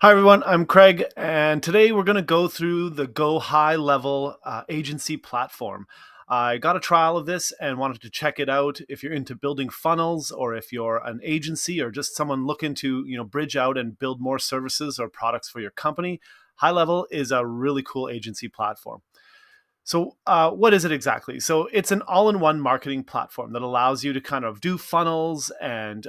Hi everyone, I'm Craig, and today we're going to go through the Go High Level agency platform. I got a trial of this and wanted to check it out. If you're into building funnels, or if you're an agency, or just someone looking to bridge out and build more services or products for your company, High Level is a really cool agency platform. So, what is it exactly? So, it's an all-in-one marketing platform that allows you to kind of do funnels and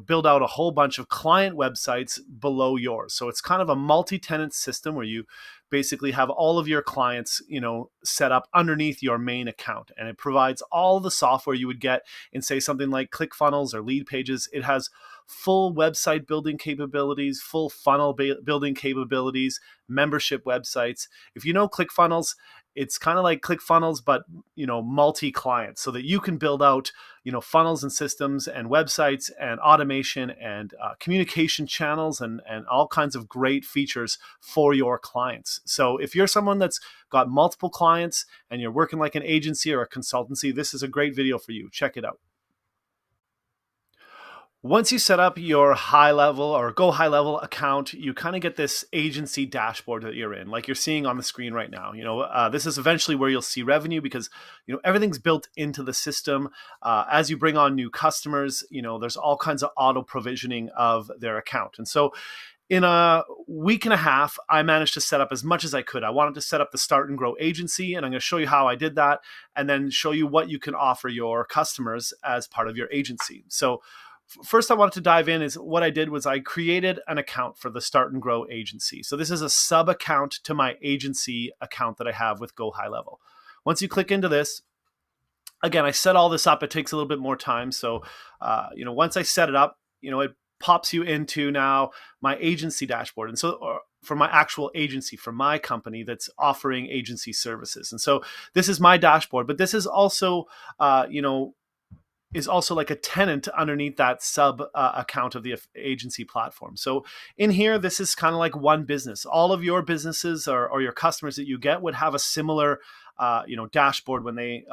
build out a whole bunch of client websites below yours. So, it's kind of a multi-tenant system where you basically have all of your clients, set up underneath your main account, and it provides all the software you would get in, say, something like ClickFunnels or Lead Pages. It has full website building capabilities, full funnel building capabilities, membership websites. If you know ClickFunnels, it's kind of like ClickFunnels, but multi-client, so that you can build out funnels and systems and websites and automation and communication channels and all kinds of great features for your clients. So if you're someone that's got multiple clients and you're working like an agency or a consultancy, this is a great video for you. Check it out. Once you set up your high level or Go High Level account, you kind of get this agency dashboard that you're in, like you're seeing on the screen right now. This is eventually where you'll see revenue, because everything's built into the system. As you bring on new customers, there's all kinds of auto provisioning of their account, and so in a week and a half, I managed to set up as much as I could. I wanted to set up the Start and Grow agency, and I'm going to show you how I did that, and then show you what you can offer your customers as part of your agency. So first I wanted to dive in is what I did was I created an account for the Start and Grow agency. So this is a sub account to my agency account that I have with Go High Level. Once you click into this, again, I set all this up. It takes a little bit more time. So, once I set it up, it pops you into now my agency dashboard. And so for my actual agency, for my company that's offering agency services. And so this is my dashboard, but this is also, is also like a tenant underneath that sub account of the agency platform. So in here, this is kind of like one business. All of your businesses or your customers that you get would have a similar, dashboard when they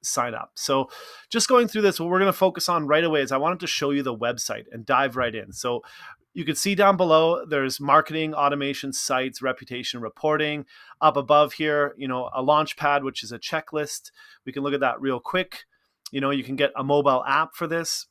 sign up. So just going through this, what we're going to focus on right away is I wanted to show you the website and dive right in. So you can see down below, there's marketing, automation, sites, reputation, reporting. Up above here, a launch pad, which is a checklist. We can look at that real quick. You can get a mobile app for this.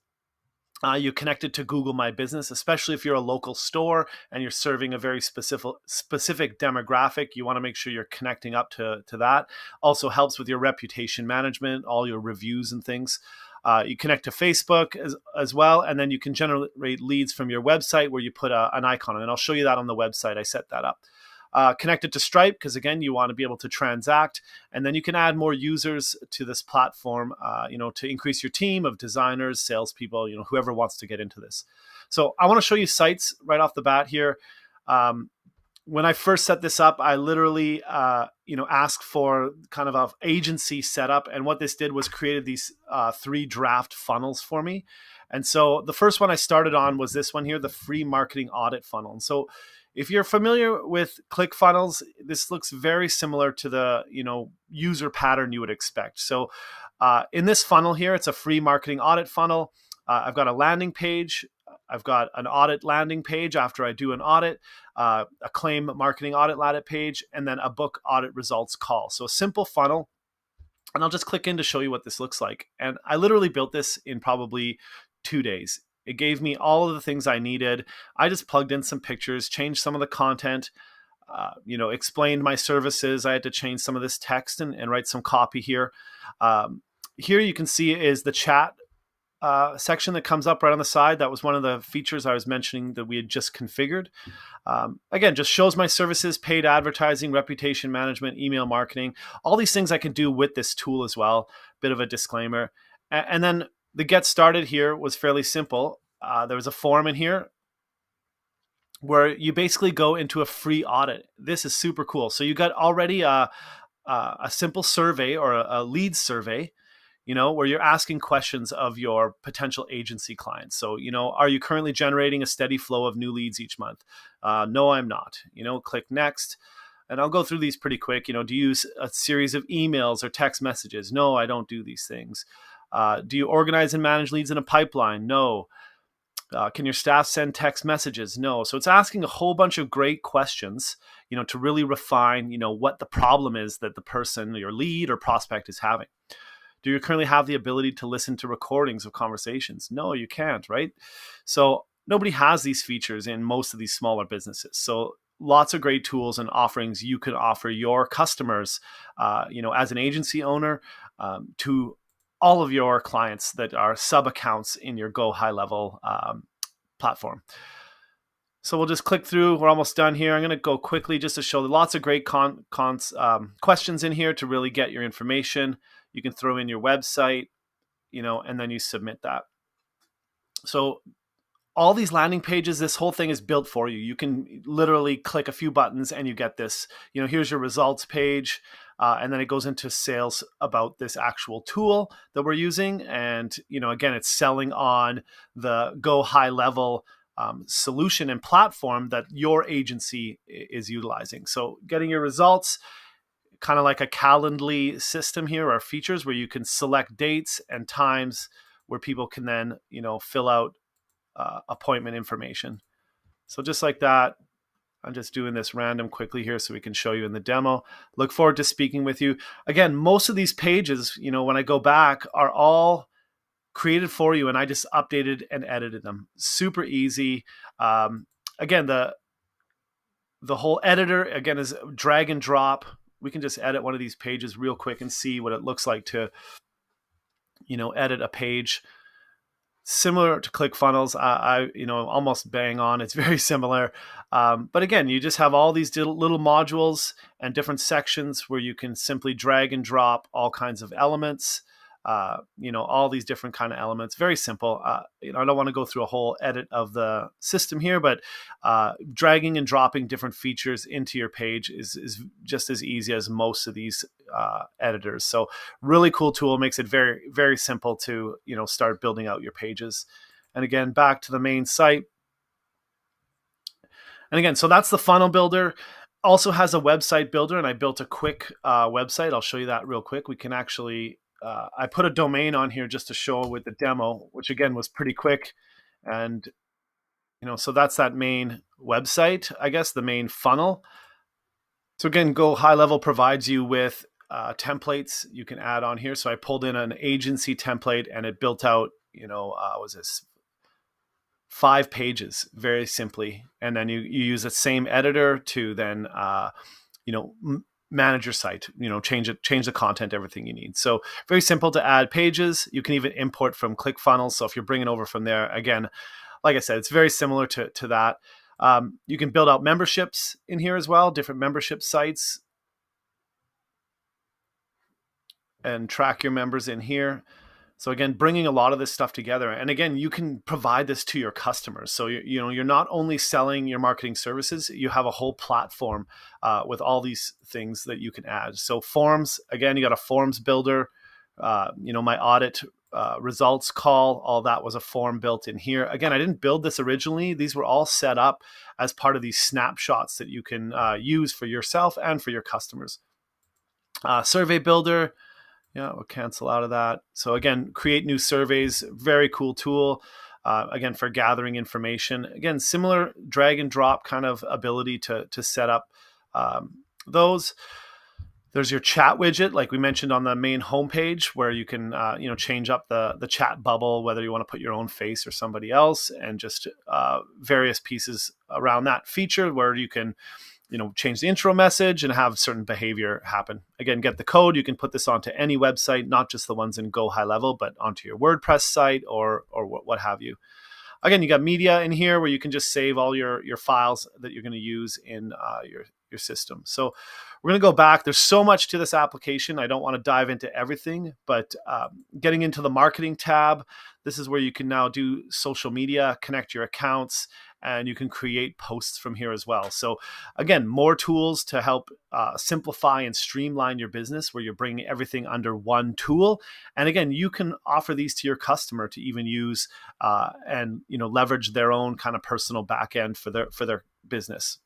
You connect it to Google My Business, especially if you're a local store and you're serving a very specific demographic. You want to make sure you're connecting up to that. Also helps with your reputation management, all your reviews and things. You connect to Facebook as well, and then you can generate leads from your website where you put an icon, and I'll show you that on the website. I set that up. Connected to Stripe, because again, you want to be able to transact, and then you can add more users to this platform, to increase your team of designers, salespeople, whoever wants to get into this. So I want to show you sites right off the bat here. When I first set this up, I literally, asked for kind of an agency setup, and what this did was created these 3 draft funnels for me. And so the first one I started on was this one here, the free marketing audit funnel. And so if you're familiar with ClickFunnels, this looks very similar to the user pattern you would expect. So in this funnel here, it's a free marketing audit funnel. I've got a landing page. I've got an audit landing page after I do an audit, a claim marketing audit page, and then a book audit results call. So a simple funnel. And I'll just click in to show you what this looks like. And I literally built this in probably 2 days. It gave me all of the things I needed. I just plugged in some pictures, changed some of the content, explained my services. I had to change some of this text and write some copy here. Here you can see is the chat section that comes up right on the side. That was one of the features I was mentioning that we had just configured. Again, just shows my services, paid advertising, reputation management, email marketing, all these things I can do with this tool as well. Bit of a disclaimer. And then the get started here was fairly simple. There was a form in here where you basically go into a free audit. This is super cool. So you got already a simple survey or a lead survey, where you're asking questions of your potential agency clients. So, are you currently generating a steady flow of new leads each month? No, I'm not. Click next. And I'll go through these pretty quick. Do you use a series of emails or text messages? No, I don't do these things. Do you organize and manage leads in a pipeline? No. Can your staff send text messages? No. So it's asking a whole bunch of great questions, to really refine, what the problem is that the person, your lead or prospect, is having. Do you currently have the ability to listen to recordings of conversations? No, you can't, right? So nobody has these features in most of these smaller businesses. So lots of great tools and offerings you can offer your customers, as an agency owner, to all of your clients that are sub accounts in your Go High Level platform. So we'll just click through. We're almost done here. I'm going to go quickly just to show lots of great questions in here to really get your information. You can throw in your website, and then you submit that. So all these landing pages, this whole thing is built for you. You can literally click a few buttons and you get this, here's your results page. And then it goes into sales about this actual tool that we're using. And, again, it's selling on the Go High Level solution and platform that your agency is utilizing. So getting your results, kind of like a Calendly system here, are features where you can select dates and times where people can then, fill out appointment information. So just like that, I'm just doing this random quickly here so we can show you in the demo. Look forward to speaking with you. Again, most of these pages, when I go back, are all created for you, and I just updated and edited them. Super easy. Again, the whole editor, again, is drag and drop. We can just edit one of these pages real quick and see what it looks like to, edit a page. Similar to ClickFunnels, I almost bang on. It's very similar. But again, you just have all these little modules and different sections where you can simply drag and drop all kinds of elements, all these different kind of elements. Very simple. I don't want to go through a whole edit of the system here, but dragging and dropping different features into your page is just as easy as most of these editors. So really cool tool, makes it very, very simple to, start building out your pages. And again, back to the main site. And again, so that's the funnel builder. Also has a website builder, and I built a quick website. I'll show you that real quick. We can actually, I put a domain on here just to show with the demo, which again was pretty quick. And, so that's that main website, I guess, the main funnel. So again, Go High Level provides you with templates you can add on here. So I pulled in an agency template and it built out, was this 5 pages very simply. And then you use the same editor to then, manage your site, change the content, everything you need. So very simple to add pages. You can even import from ClickFunnels. So if you're bringing over from there, again, like I said, it's very similar to that. You can build out memberships in here as well, different membership sites, and track your members in here. So again, bringing a lot of this stuff together. And again, you can provide this to your customers. So you're not only selling your marketing services, you have a whole platform with all these things that you can add. So forms, again, you got a forms builder, my audit results call, all that was a form built in here. Again, I didn't build this originally. These were all set up as part of these snapshots that you can use for yourself and for your customers. Survey builder. Yeah, we'll cancel out of that. So again, create new surveys, very cool tool. Again, for gathering information. Again, similar drag and drop kind of ability to set up those. There's your chat widget, like we mentioned on the main homepage, where you can change up the chat bubble, whether you want to put your own face or somebody else, and just various pieces around that feature where you can change the intro message and have certain behavior happen. Again, get the code. You can put this onto any website, not just the ones in Go High Level, but onto your WordPress site or what have you. Again, you got media in here where you can just save all your files that you're going to use in your system. So we're going to go back. There's so much to this application. I don't want to dive into everything, but getting into the marketing tab, this is where you can now do social media, connect your accounts, and you can create posts from here as well. So again, more tools to help simplify and streamline your business, where you're bringing everything under one tool. And again, you can offer these to your customer to even use and leverage their own kind of personal back end for their business.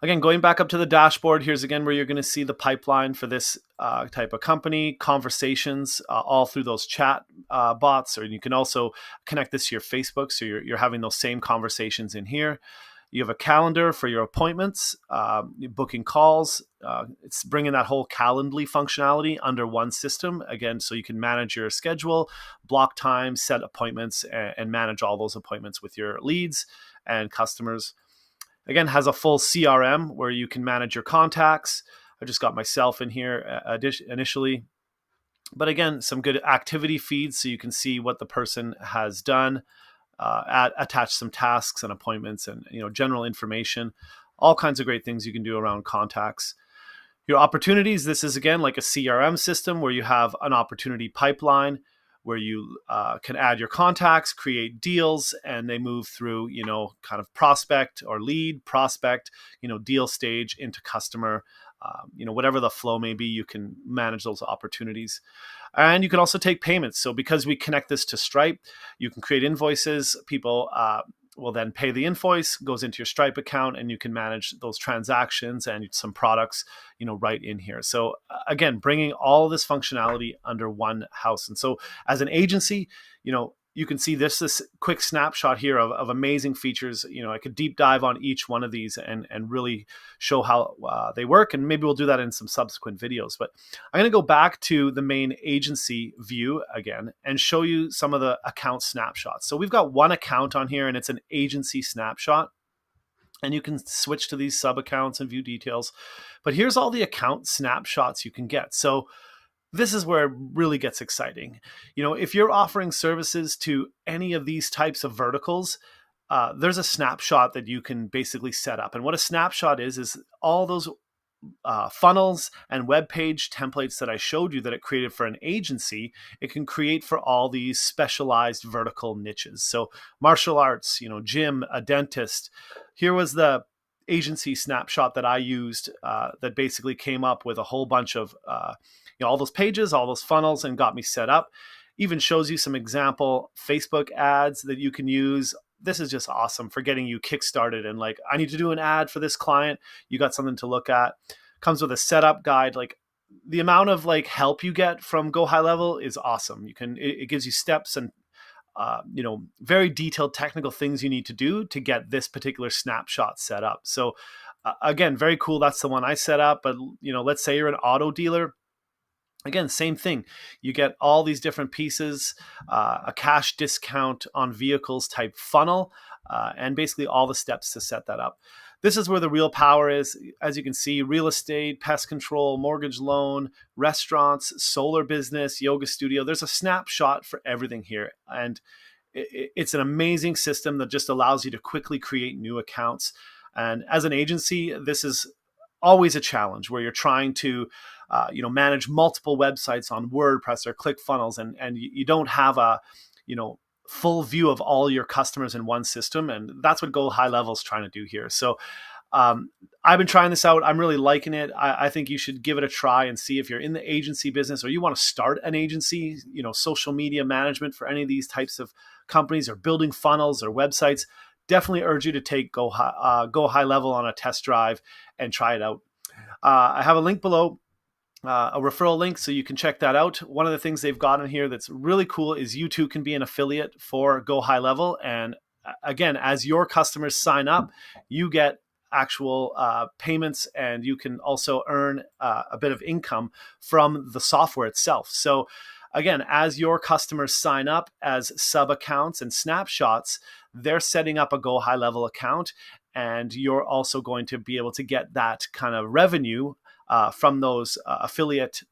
Again, going back up to the dashboard, here's again where you're going to see the pipeline for this type of company, conversations all through those chat bots, or you can also connect this to your Facebook, so you're having those same conversations in here. You have a calendar for your appointments, booking calls. It's bringing that whole Calendly functionality under one system, again, so you can manage your schedule, block time, set appointments, and manage all those appointments with your leads and customers. Again, has a full CRM where you can manage your contacts. I just got myself in here initially. But again, some good activity feeds so you can see what the person has done, attach some tasks and appointments and general information. All kinds of great things you can do around contacts. Your opportunities, this is again like a CRM system where you have an opportunity pipeline where you can add your contacts, create deals, and they move through, kind of prospect or lead, prospect, deal stage into customer, whatever the flow may be, you can manage those opportunities. And you can also take payments. So because we connect this to Stripe, you can create invoices. People will then pay the invoice, goes into your Stripe account, and you can manage those transactions and some products, right in here. So again, bringing all this functionality under one house. And so as an agency, you can see this quick snapshot here of amazing features. I could deep dive on each one of these and really show how they work. And maybe we'll do that in some subsequent videos. But I'm going to go back to the main agency view again and show you some of the account snapshots. So we've got one account on here and it's an agency snapshot. And you can switch to these sub accounts and view details. But here's all the account snapshots you can get. So this is where it really gets exciting. If you're offering services to any of these types of verticals, there's a snapshot that you can basically set up. And what a snapshot is all those funnels and web page templates that I showed you that it created for an agency, it can create for all these specialized vertical niches. So martial arts, gym, a dentist. Here was the agency snapshot that I used that basically came up with a whole bunch of all those pages, all those funnels, and got me set up. Even shows you some example Facebook ads that you can use. This is just awesome for getting you kickstarted and like, I need to do an ad for this client. You got something to look at. Comes with a setup guide. Like the amount of like help you get from Go High Level is awesome. It gives you steps and very detailed technical things you need to do to get this particular snapshot set up. So again, very cool. That's the one I set up. But let's say you're an auto dealer. Again, same thing. You get all these different pieces, a cash discount on vehicles type funnel, and basically all the steps to set that up. This is where the real power is. As you can see, real estate, pest control, mortgage loan, restaurants, solar business, yoga studio. There's a snapshot for everything here. And it's an amazing system that just allows you to quickly create new accounts. And as an agency, this is always a challenge where you're trying to manage multiple websites on WordPress or ClickFunnels, and you don't have a full view of all your customers in one system, and that's what Go High Level is trying to do here. So I've been trying this out. I'm really liking it. I think you should give it a try and see if you're in the agency business or you want to start an agency, social media management for any of these types of companies or building funnels or websites. Definitely urge you to take Go High Level on a test drive and try it out. I have a link below, a referral link, so you can check that out. One of the things they've got in here that's really cool is you too can be an affiliate for Go High Level. And again, as your customers sign up, you get actual payments, and you can also earn a bit of income from the software itself. So again, as your customers sign up as sub accounts and snapshots, they're setting up a Go High Level account, and you're also going to be able to get that kind of revenue from those affiliate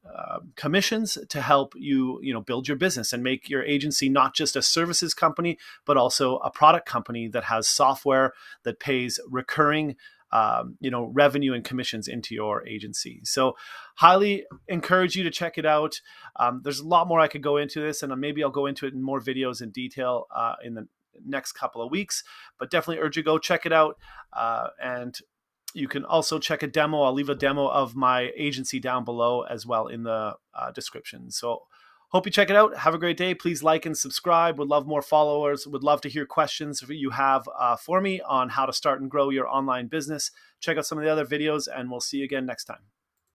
commissions to help you, build your business and make your agency not just a services company, but also a product company that has software that pays recurring revenue and commissions into your agency. So highly encourage you to check it out. There's a lot more I could go into this, and maybe I'll go into it in more videos in detail in the next couple of weeks, but definitely urge you to go check it out. And you can also check a demo. I'll leave a demo of my agency down below as well in the description. So Hope you check it out. Have a great day. Please like and subscribe. Would love more followers. Would love to hear questions you have for me on how to start and grow your online business. Check out some of the other videos, and we'll see you again next time.